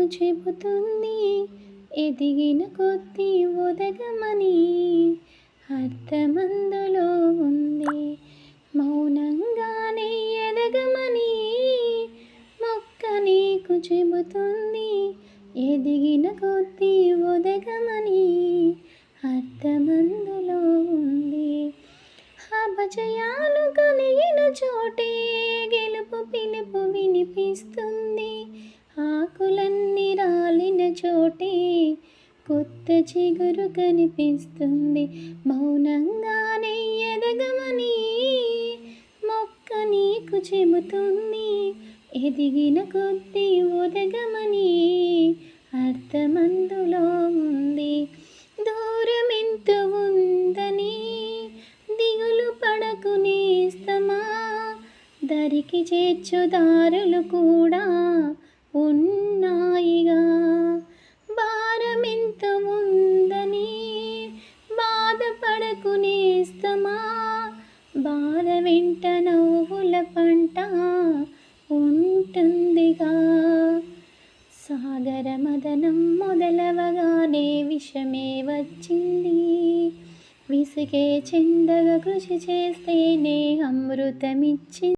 చెబుతుంది ఎదిగిన కొద్దీ ఒదగమని. అర్థమందులో ఉంది మౌనంగానే ఎదగమని. మొక్క నీకు చెబుతుంది ఎదిగిన కొద్దీ ఒదగమని. అర్థమందులో ఉంది. అపజయాలు కలిగిన చోటే గెలుపు పిలుపు వినిపిస్తుంది. ఆకులన్నీ రాలిన చోటే కొత్త చిగురు కనిపిస్తుంది. మౌనంగానే ఎదగమని మొక్క నీకు చెబుతుంది ఎదిగిన కొద్దీ ఒదగమని. అర్థమందులో ఉంది. దూరమెంత ఉందని దిగులు పడకు నేస్తమా. దరికి చేర్చు దారులు కూడా ఉన్నాయిగా. భారమెంత ఉందని బాధపడకు నేస్తమా. బాధ వెంట నవ్వుల పంట ఉంటుందిగా. సాగర మదనం మొదలవగానే విషమే వచ్చింది. విసిగే చెందగా కృషి చేస్తేనే అమృతమిచ్చింది.